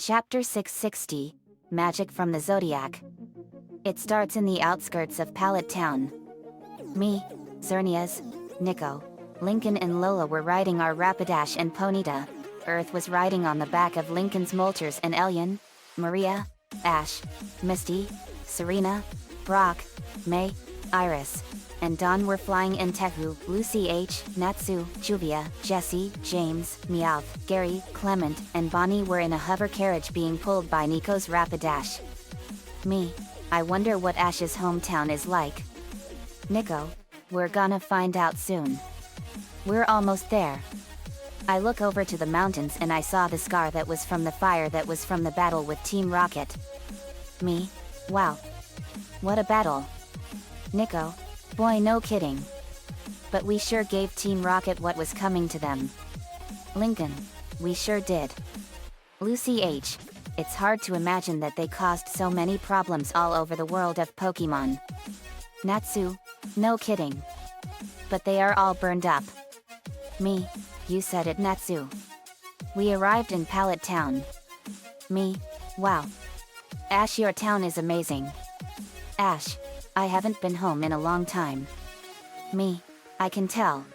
Chapter 660, Magic from the Zodiac. It starts in the outskirts of Pallet Town. Me, Xerneas, Nico, Lincoln and Lola were riding our Rapidash and Ponyta. Earth was riding on the back of Lincoln's Molters, and Elian, Maria, Ash, Misty, Serena, Brock, May, Iris, and Dawn were flying in Tehu. Lucy H, Natsu, Juvia, Jesse, James, Meowth, Gary, Clement, and Bonnie were in a hover carriage being pulled by Nico's Rapidash. Me, I wonder what Ash's hometown is like. Nico, we're gonna find out soon. We're almost there. I look over to the mountains and I saw the scar that was from the fire that was from the battle with Team Rocket. Me, wow. What a battle. Nico, boy, no kidding. But we sure gave Team Rocket what was coming to them. Lincoln, we sure did. Lucy H, it's hard to imagine that they caused so many problems all over the world of Pokemon. Natsu, no kidding. But they are all burned up. Me, you said it, Natsu. We arrived in Pallet Town. Me, wow. Ash, your town is amazing. Ash, I haven't been home in a long time. Me, I can tell.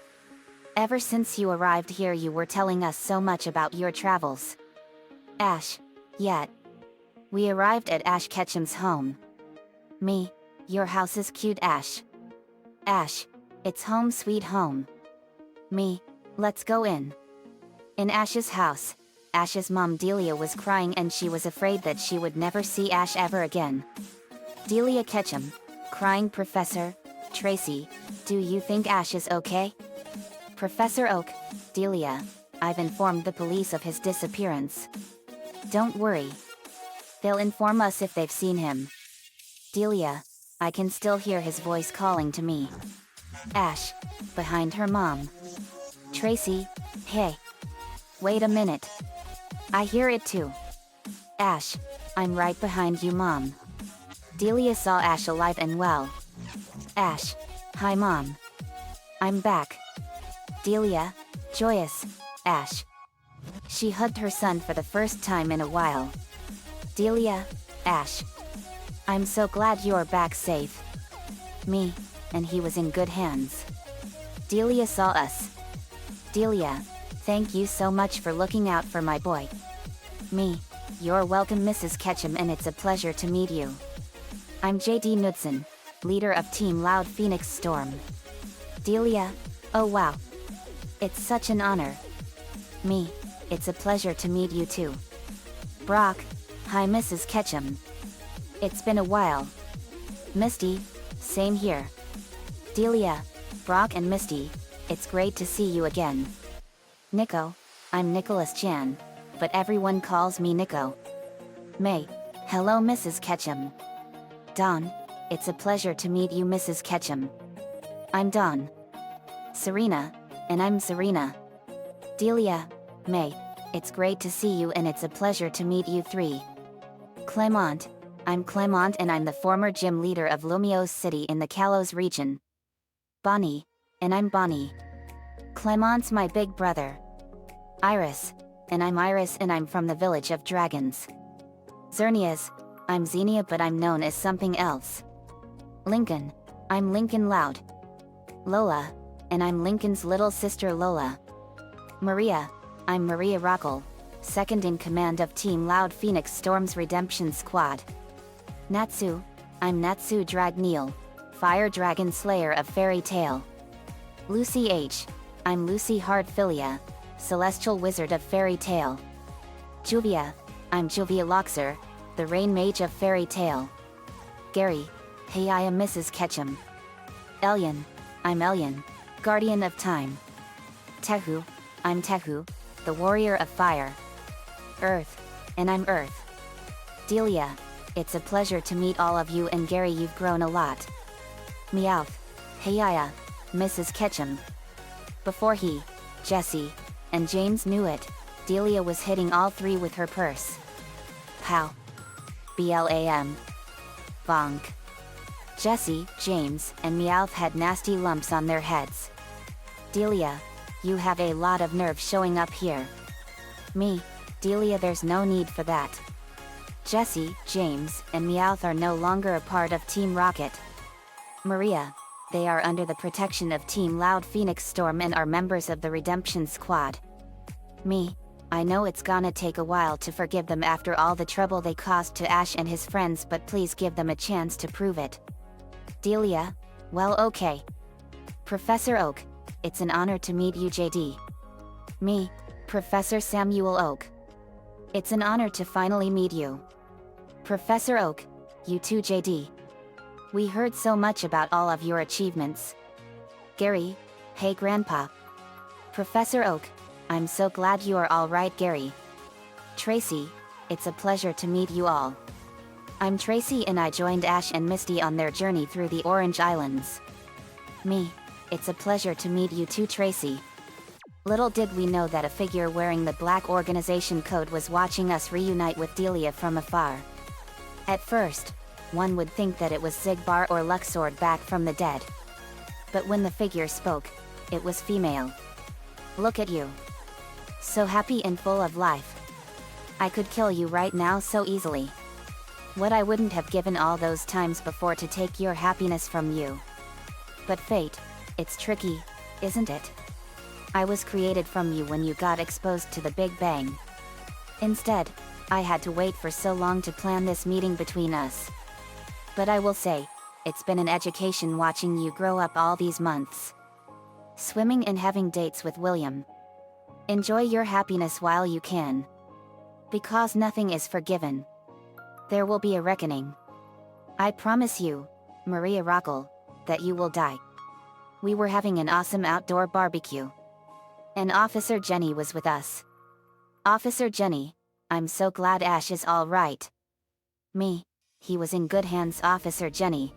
Ever since you arrived here you were telling us so much about your travels. Ash, yet. We arrived at Ash Ketchum's home. Me, your house is cute, Ash. Ash, it's home sweet home. Me, let's go in. In Ash's house, Ash's mom Delia was crying and she was afraid that she would never see Ash ever again. Delia Ketchum, crying. Professor, Tracy, do you think Ash is okay? Professor Oak, Delia, I've informed the police of his disappearance. Don't worry. They'll inform us if they've seen him. Delia, I can still hear his voice calling to me. Ash, behind her mom. Tracy, hey. Wait a minute. I hear it too. Ash, I'm right behind you, Mom. Delia saw Ash alive and well. Ash, hi Mom. I'm back. Delia, joyous, Ash. She hugged her son for the first time in a while. Delia, Ash. I'm so glad you're back safe. Me, and he was in good hands. Delia saw us. Delia, thank you so much for looking out for my boy. Me, you're welcome, Mrs. Ketchum, and it's a pleasure to meet you. I'm JD Knudsen, leader of Team Loud Phoenix Storm. Delia, oh wow. It's such an honor. Me, it's a pleasure to meet you too. Brock, hi Mrs. Ketchum. It's been a while. Misty, same here. Delia, Brock and Misty, it's great to see you again. Nico, I'm Nicholas Chan, but everyone calls me Nico. May, hello Mrs. Ketchum. Dawn, it's a pleasure to meet you Mrs. Ketchum. I'm Dawn. Serena, and I'm Serena. Delia, May, it's great to see you and it's a pleasure to meet you three. Clement, I'm Clement and I'm the former gym leader of Lumiose City in the Kalos region. Bonnie, and I'm Bonnie. Clement's my big brother. Iris, and I'm Iris and I'm from the village of dragons. Xerneas, I'm Xenia but I'm known as something else. Lincoln, I'm Lincoln Loud. Lola, and I'm Lincoln's little sister Lola. Maria, I'm Maria Rockle, second in command of Team Loud Phoenix Storm's Redemption Squad. Natsu, I'm Natsu Dragneel, Fire Dragon Slayer of Fairy Tale. Lucy H, I'm Lucy Hardfilia, Celestial Wizard of Fairy Tale. Juvia, I'm Juvia Loxer, the Rain Mage of Fairy Tale. Gary, hey I am Mrs. Ketchum. Elian, I'm Elian, Guardian of Time. Tehu, I'm Tehu, the Warrior of Fire. Earth, and I'm Earth. Delia, it's a pleasure to meet all of you, and Gary, you've grown a lot. Meowth, hey Aya, Mrs. Ketchum. Before he, Jesse, and James knew it, Delia was hitting all three with her purse. Pow. BLAM. Bonk. Jesse, James, and Meowth had nasty lumps on their heads. Delia, you have a lot of nerve showing up here. Me, Delia, there's no need for that. Jesse, James, and Meowth are no longer a part of Team Rocket. Maria, they are under the protection of Team Loud Phoenix Storm and are members of the Redemption Squad. Me, I know it's gonna take a while to forgive them after all the trouble they caused to Ash and his friends, but please give them a chance to prove it. Delia, well, okay. Professor Oak, it's an honor to meet you, JD. Me, Professor Samuel Oak. It's an honor to finally meet you. Professor Oak, you too, JD. We heard so much about all of your achievements. Gary, hey Grandpa. Professor Oak, I'm so glad you are all right, Gary. Tracy, it's a pleasure to meet you all. I'm Tracy and I joined Ash and Misty on their journey through the Orange Islands. Me, it's a pleasure to meet you too, Tracy. Little did we know that a figure wearing the black organization code was watching us reunite with Delia from afar. At first, one would think that it was Zigbar or Luxord back from the dead. But when the figure spoke, it was female. Look at you. So happy and full of life. I could kill you right now so easily. What I wouldn't have given all those times before to take your happiness from you. But fate, it's tricky, isn't it? I was created from you when you got exposed to the Big Bang. Instead, I had to wait for so long to plan this meeting between us. But I will say, it's been an education watching you grow up all these months. Swimming and having dates with William. Enjoy your happiness while you can. Because nothing is forgiven. There will be a reckoning. I promise you, Maria Rockle, that you will die. We were having an awesome outdoor barbecue. And Officer Jenny was with us. Officer Jenny, I'm so glad Ash is all right. Me, he was in good hands, Officer Jenny.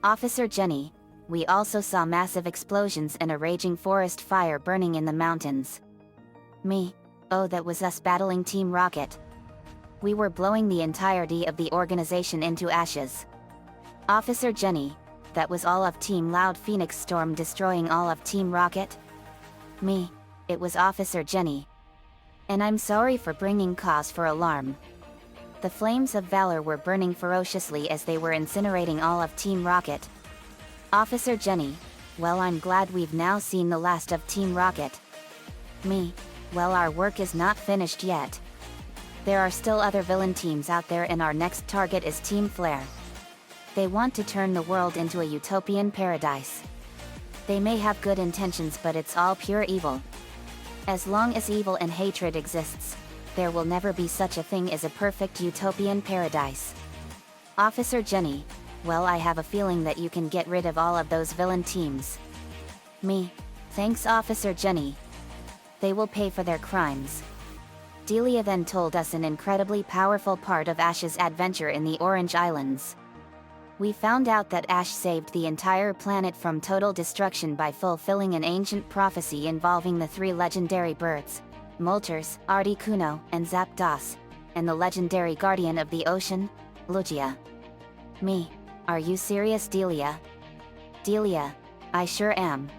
Officer Jenny, we also saw massive explosions and a raging forest fire burning in the mountains. Me, oh, that was us battling Team Rocket. We were blowing the entirety of the organization into ashes. Officer Jenny, that was all of Team Loud Phoenix Storm destroying all of Team Rocket? Me, it was Officer Jenny. And I'm sorry for bringing cause for alarm. The flames of valor were burning ferociously as they were incinerating all of Team Rocket. Officer Jenny, well, I'm glad we've now seen the last of Team Rocket. Me, well, our work is not finished yet. There are still other villain teams out there and our next target is Team Flare. They want to turn the world into a utopian paradise. They may have good intentions, but it's all pure evil. As long as evil and hatred exists, there will never be such a thing as a perfect utopian paradise. Officer Jenny, well, I have a feeling that you can get rid of all of those villain teams. Me, thanks Officer Jenny. They will pay for their crimes. Delia then told us an incredibly powerful part of Ash's adventure in the Orange Islands. We found out that Ash saved the entire planet from total destruction by fulfilling an ancient prophecy involving the three legendary birds, Moltres, Articuno, and Zapdos, and the legendary guardian of the ocean, Lugia. Me, are you serious, Delia? Delia, I sure am.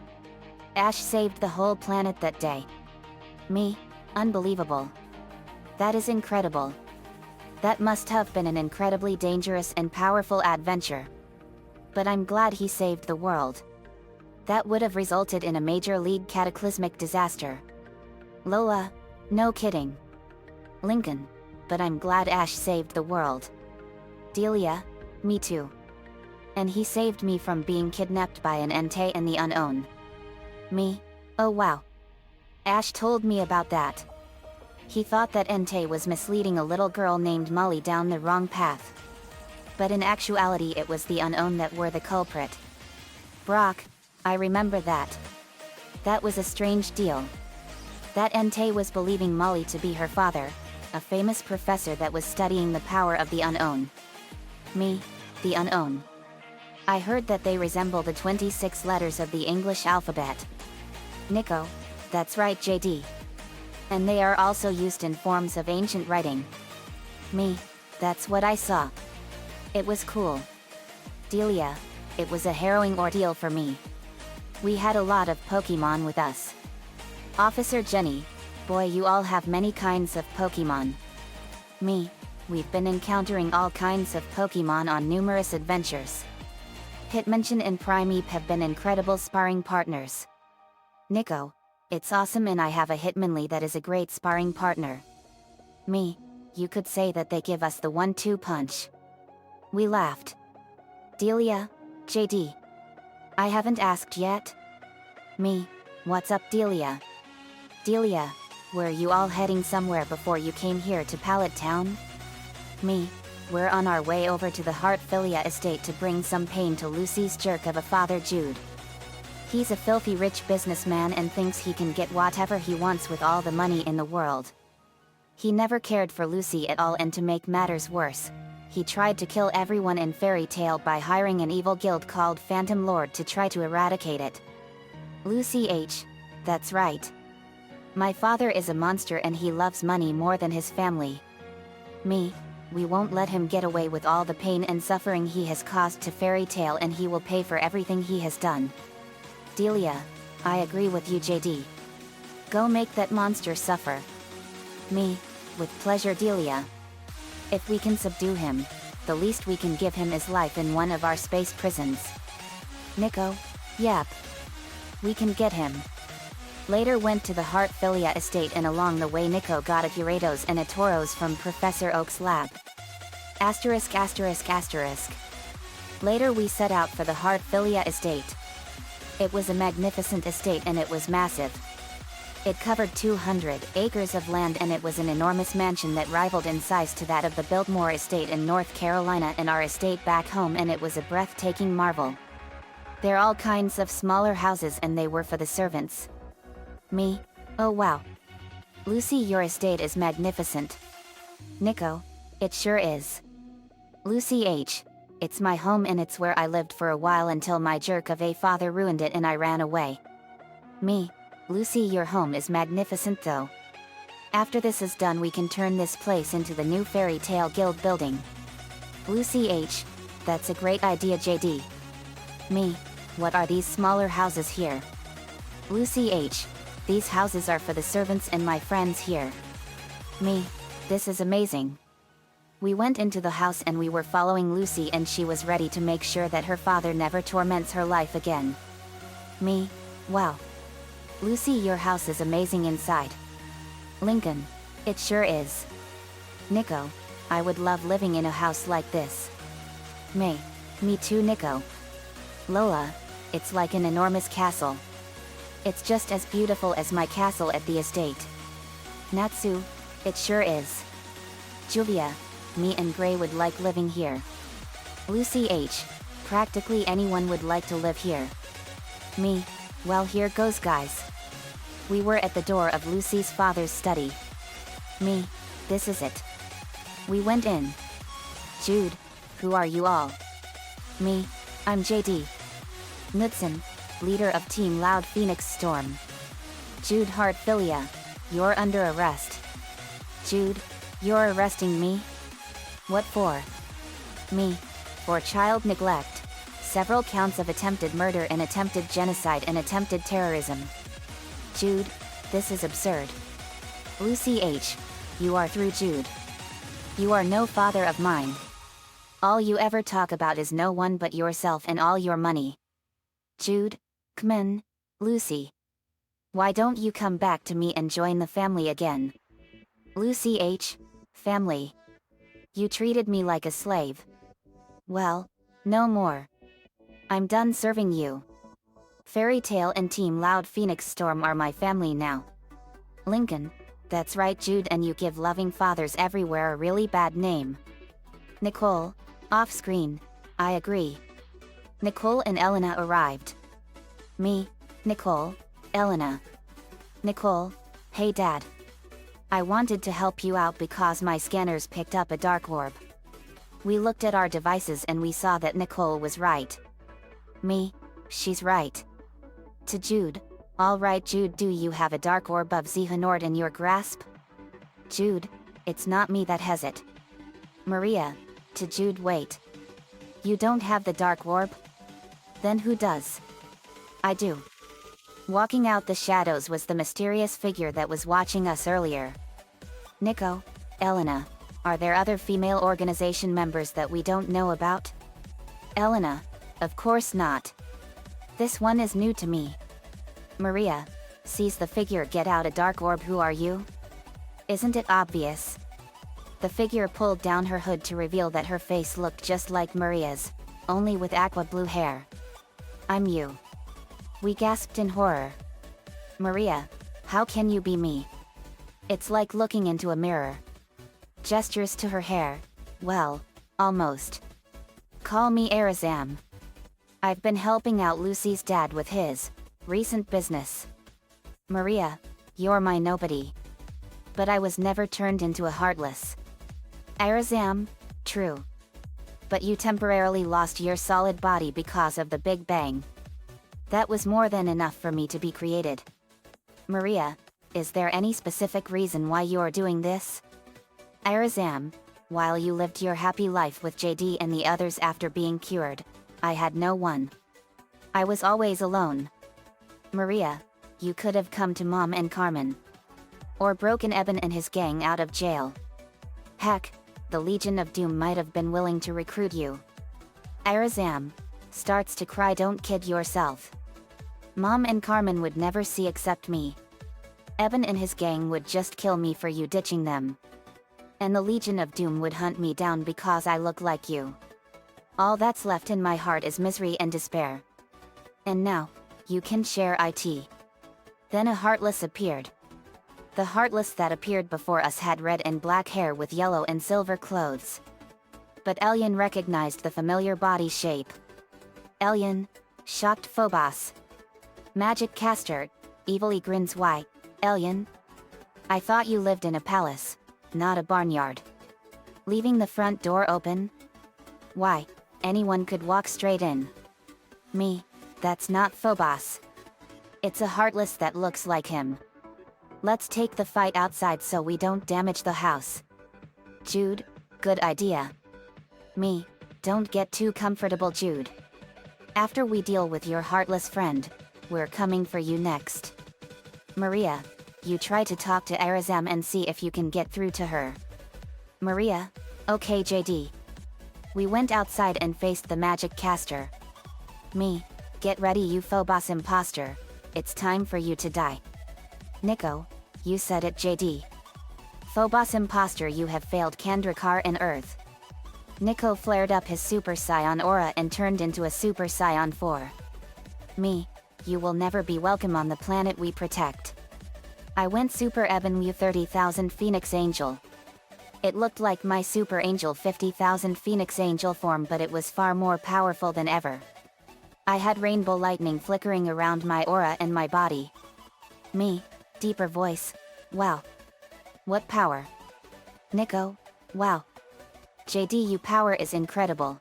Ash saved the whole planet that day. Me, unbelievable. That is incredible. That must have been an incredibly dangerous and powerful adventure. But I'm glad he saved the world. That would have resulted in a major league cataclysmic disaster. Lola, no kidding. Lincoln, but I'm glad Ash saved the world. Delia, me too. And he saved me from being kidnapped by an Entei and the Unknown. Me, oh wow. Ash told me about that. He thought that Entei was misleading a little girl named Molly down the wrong path. But in actuality it was the Unknown that were the culprit. Brock, I remember that. That was a strange deal. That Entei was believing Molly to be her father, a famous professor that was studying the power of the Unknown. Me, the Unknown. I heard that they resemble the 26 letters of the English alphabet. Nico, that's right, JD. And they are also used in forms of ancient writing. Me, that's what I saw. It was cool. Delia, it was a harrowing ordeal for me. We had a lot of Pokemon with us. Officer Jenny, Boy, you all have many kinds of Pokemon. Me, we've been encountering all kinds of Pokemon on numerous adventures. Hitmonchan and Primeape have been incredible sparring partners. Nico, it's awesome, and I have a Hitmonlee that is a great sparring partner. Me, you could say that they give us the 1-2 punch. We laughed. Delia, JD. I haven't asked yet. Me, what's up, Delia? Delia, were you all heading somewhere before you came here to Pallet Town? Me, we're on our way over to the Heartfilia estate to bring some pain to Lucy's jerk of a father, Jude. He's a filthy rich businessman and thinks he can get whatever he wants with all the money in the world. He never cared for Lucy at all, and to make matters worse, he tried to kill everyone in Fairy Tale by hiring an evil guild called Phantom Lord to try to eradicate it. Lucy H. That's right. My father is a monster and he loves money more than his family. Me, we won't let him get away with all the pain and suffering he has caused to Fairy Tale, and he will pay for everything he has done. Delia, I agree with you, JD. Go make that monster suffer. Me, with pleasure, Delia. If we can subdue him, the least we can give him is life in one of our space prisons. Nico, yap. We can get him. Later went to the Heartfilia estate, and along the way Nico got a Gyarados and a Tauros from Professor Oak's lab. Asterisk asterisk asterisk. Later we set out for the Heartfilia estate. It was a magnificent estate and it was massive. It covered 200 acres of land, and it was an enormous mansion that rivaled in size to that of the Biltmore estate in North Carolina and our estate back home, and it was a breathtaking marvel. There are all kinds of smaller houses and they were for the servants. Me, oh wow. Lucy, your estate is magnificent. Nico, it sure is. Lucy H, it's my home and it's where I lived for a while until my jerk of a father ruined it and I ran away. Me, Lucy, your home is magnificent though. After this is done we can turn this place into the new Fairy Tale Guild building. Lucy H, that's a great idea, JD. Me, what are these smaller houses here? Lucy H, these houses are for the servants and my friends here. Me, this is amazing. We went into the house and we were following Lucy, and she was ready to make sure that her father never torments her life again. Me, wow. Lucy, your house is amazing inside. Lincoln, it sure is. Nico, I would love living in a house like this. Me too, Nico. Lola, it's like an enormous castle. It's just as beautiful as my castle at the estate. Natsu, it sure is. Julia, me and Gray would like living here. Lucy H, practically anyone would like to live here. Me, well, here goes, guys. We were at the door of Lucy's father's study. Me, this is it. We went in. Jude, who are you all? Me, I'm JD. Knudsen, leader of Team Loud Phoenix Storm. Jude Heartfilia, you're under arrest. Jude, you're arresting me? What for? Me, for child neglect, several counts of attempted murder and attempted genocide and attempted terrorism. Jude, this is absurd. Lucy H, you are through, Jude. You are no father of mine. All you ever talk about is no one but yourself and all your money. Jude, come in, Lucy. Why don't you come back to me and join the family again? Lucy H, family. You treated me like a slave. Well, no more. I'm done serving you. Fairy Tale and Team Loud Phoenix Storm are my family now. Lincoln, that's right, Jude, and you give loving fathers everywhere a really bad name. Nicole, off screen, I agree. Nicole and Elena arrived. Me, Nicole, Elena. Nicole, hey Dad. I wanted to help you out because my scanners picked up a dark orb. We looked at our devices and we saw that Nicole was right. Me, she's right. To Jude, all right Jude, do you have a dark orb of Xehanort in your grasp? Jude, it's not me that has it. Maria, to Jude, wait. You don't have the dark orb? Then who does? I do. Walking out the shadows was the mysterious figure that was watching us earlier. Nico, Elena, are there other female organization members that we don't know about? Elena, of course not. This one is new to me. Maria, sees the figure get out a dark orb. Who are you? Isn't it obvious? The figure pulled down her hood to reveal that her face looked just like Maria's, only with aqua blue hair. I'm you. We gasped in horror. Maria, how can you be me? It's like looking into a mirror. Gestures to her hair. Well, almost. Call me Arazam. I've been helping out Lucy's dad with his recent business. Maria, you're my nobody. But I was never turned into a heartless. Arazam, true. But you temporarily lost your solid body because of the Big Bang. That was more than enough for me to be created. Maria, is there any specific reason why you're doing this? Arazam, while you lived your happy life with JD and the others after being cured, I had no one. I was always alone. Maria, you could have come to Mom and Carmen. Or broken Eben and his gang out of jail. Heck, the Legion of Doom might have been willing to recruit you. Arazam, starts to cry. Don't kid yourself. Mom and Carmen would never see except me. Eben and his gang would just kill me for you ditching them. And the Legion of Doom would hunt me down because I look like you. All that's left in my heart is misery and despair. And now, you can share it. Then a Heartless appeared. The Heartless that appeared before us had red and black hair with yellow and silver clothes. But Elian recognized the familiar body shape. Elian, shocked Phobos. Magic caster, evilly grins. Why, Elian? I thought you lived in a palace, not a barnyard. Leaving the front door open? Why, anyone could walk straight in. Me, that's not Phobos. It's a Heartless that looks like him. Let's take the fight outside so we don't damage the house. Jude, good idea. Me, don't get too comfortable, Jude. After we deal with your Heartless friend, we're coming for you next. Maria, you try to talk to Arazam and see if you can get through to her. Maria, okay JD. We went outside and faced the magic caster. Me, get ready you Phobos imposter, it's time for you to die. Nico, you said it JD. Phobos imposter, you have failed Kandrakar and Earth. Nico flared up his Super Saiyan aura and turned into a Super Saiyan 4. Me, you will never be welcome on the planet we protect. I went Super Eben Wu 30,000 Phoenix Angel. It looked like my Super Angel 50,000 Phoenix Angel form, but it was far more powerful than ever. I had rainbow lightning flickering around my aura and my body. Me, deeper voice, wow. What power? Nico, wow. JD, power is incredible.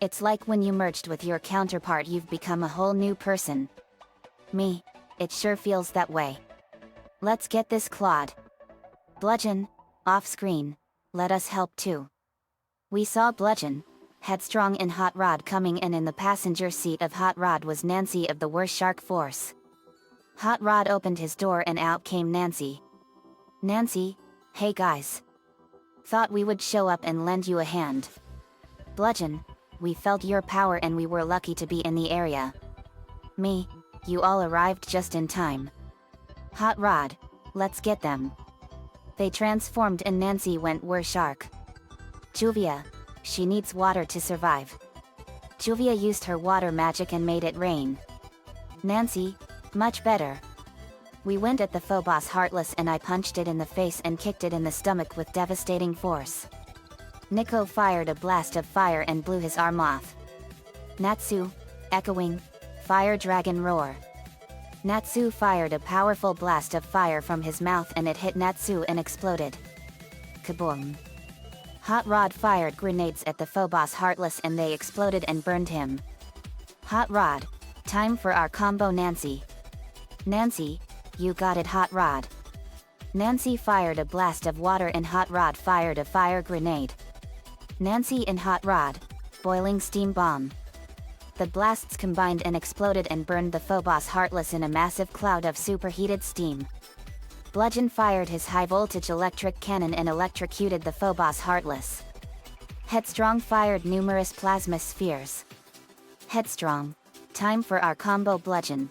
It's like when you merged with your counterpart, you've become a whole new person. Me, it sure feels that way. Let's get this clawed. Bludgeon, off screen, let us help too. We saw Bludgeon, headstrong and Hot Rod coming in the passenger seat of Hot Rod was Nancy of the Worst Shark Force. Hot Rod opened his door and out came Nancy. Nancy, hey guys. Thought we would show up and lend you a hand. Bludgeon, we felt your power and we were lucky to be in the area. Me, you all arrived just in time. Hot Rod, let's get them. They transformed and Nancy went were shark. Juvia, she needs water to survive. Juvia used her water magic and made it rain. Nancy, much better. We went at the Phobos Heartless and I punched it in the face and kicked it in the stomach with devastating force. Nico fired a blast of fire and blew his arm off. Natsu, echoing, fire dragon roar. Natsu fired a powerful blast of fire from his mouth and it hit Natsu and exploded. Kaboom. Hot Rod fired grenades at the Phobos Heartless and they exploded and burned him. Hot Rod, time for our combo. Nancy. Nancy, you got it. Hot Rod. Nancy fired a blast of water and Hot Rod fired a fire grenade. Nancy and Hot Rod, boiling steam bomb. The blasts combined and exploded and burned the Phobos heartless in a massive cloud of superheated steam. Bludgeon fired his high-voltage electric cannon and electrocuted the Phobos heartless. Headstrong fired numerous plasma spheres. Headstrong. Time for our combo Bludgeon.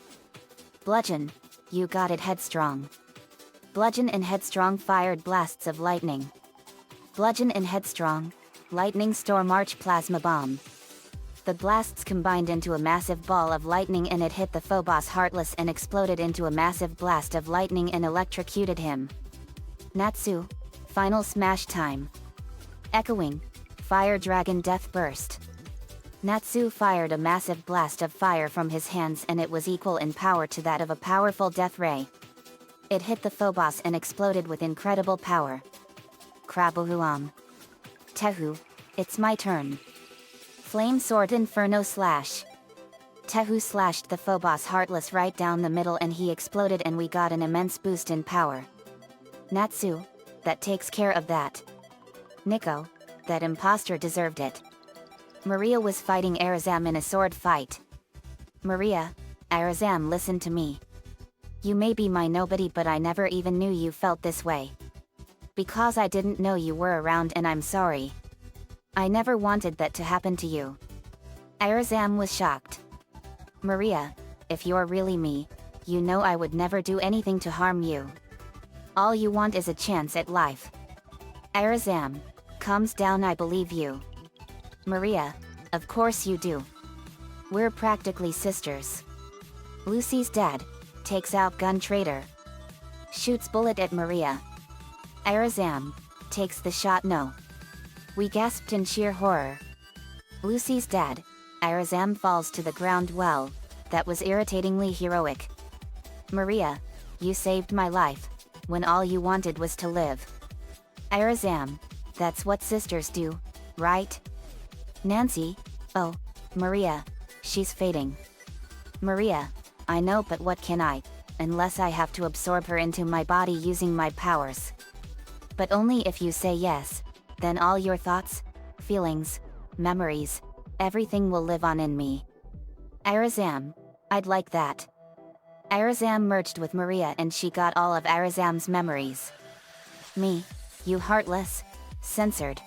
Bludgeon. You got it Headstrong. Bludgeon and Headstrong fired blasts of lightning. Bludgeon and Headstrong. Lightning Storm Arch Plasma Bomb. The blasts combined into a massive ball of lightning and it hit the Phobos heartless and exploded into a massive blast of lightning and electrocuted him. Natsu. Final smash time. Echoing. Fire Dragon Death Burst. Natsu fired a massive blast of fire from his hands and it was equal in power to that of a powerful death ray. It hit the Phobos and exploded with incredible power. Krabuhuam. Tehu. It's my turn. Flame Sword Inferno Slash. Tehu slashed the Phobos heartless right down the middle and he exploded and we got an immense boost in power. Natsu. That takes care of that. Nico. That imposter deserved it. Maria was fighting Arazam in a sword fight. Maria. Arazam, listen to me. You may be my nobody but I never even knew you felt this way. Because I didn't know you were around and I'm sorry. I never wanted that to happen to you. Arazam was shocked. Maria, if you're really me, you know I would never do anything to harm you. All you want is a chance at life. Arazam, calms down, I believe you. Maria, of course you do. We're practically sisters. Lucy's dad. Takes out gun trader. Shoots bullet at Maria. Arazam. Takes the shot no. We gasped in sheer horror. Lucy's dad. Arazam falls to the ground well. That was irritatingly heroic. Maria. You saved my life. When all you wanted was to live. Arazam. That's what sisters do, right? Nancy. Oh, Maria. She's fading. Maria. I know but what can I, unless I have to absorb her into my body using my powers. But only if you say yes, then all your thoughts, feelings, memories, everything will live on in me. Arazam, I'd like that. Arazam merged with Maria and she got all of Arazam's memories. Me, you heartless, censored.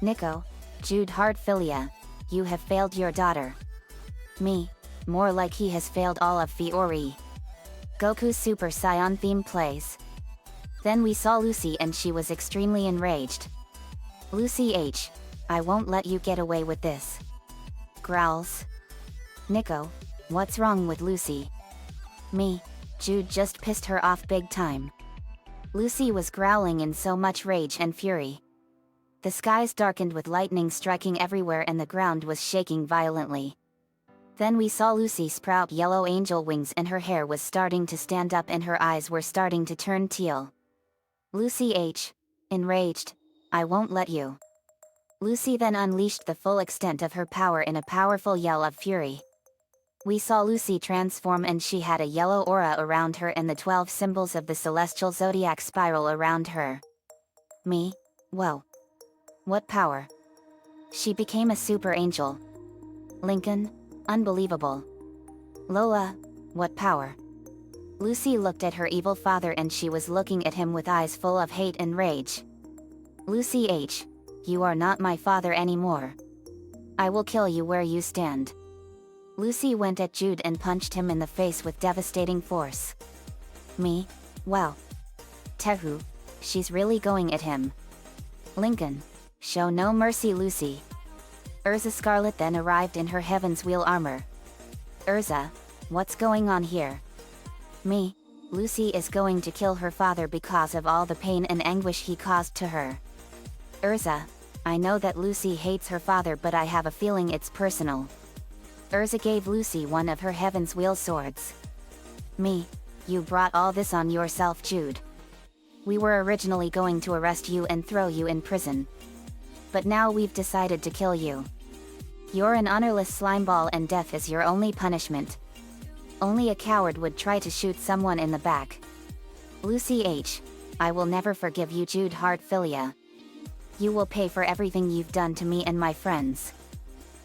Nico, Jude Heartphilia, you have failed your daughter. Me, more like he has failed all of Fiori. Goku's Super Saiyan theme plays. Then we saw Lucy and she was extremely enraged. Lucy H. I won't let you get away with this. Growls. Nico, what's wrong with Lucy? Me, Jude just pissed her off big time. Lucy was growling in so much rage and fury. The skies darkened with lightning striking everywhere and the ground was shaking violently. Then we saw Lucy sprout yellow angel wings and her hair was starting to stand up and her eyes were starting to turn teal. Lucy H. Enraged. I won't let you. Lucy then unleashed the full extent of her power in a powerful yell of fury. We saw Lucy transform and she had a yellow aura around her and the 12 symbols of the celestial zodiac spiral around her. Me? Whoa. What power? She became a super angel. Lincoln? Unbelievable. Lola, what power? Lucy looked at her evil father and she was looking at him with eyes full of hate and rage. Lucy H. You are not my father anymore. I will kill you where you stand. Lucy went at Jude and punched him in the face with devastating force. Me? Wow. Tehu. She's really going at him. Lincoln. Show no mercy, Lucy. Urza Scarlet then arrived in her Heaven's Wheel armor. Urza, what's going on here? Me, Lucy is going to kill her father because of all the pain and anguish he caused to her. Urza, I know that Lucy hates her father but I have a feeling it's personal. Urza gave Lucy one of her Heaven's Wheel swords. Me, you brought all this on yourself, Jude. We were originally going to arrest you and throw you in prison. But now we've decided to kill you. You're an honorless slimeball and death is your only punishment. Only a coward would try to shoot someone in the back. Lucy H. I will never forgive you, Jude Heartphilia. You will pay for everything you've done to me and my friends.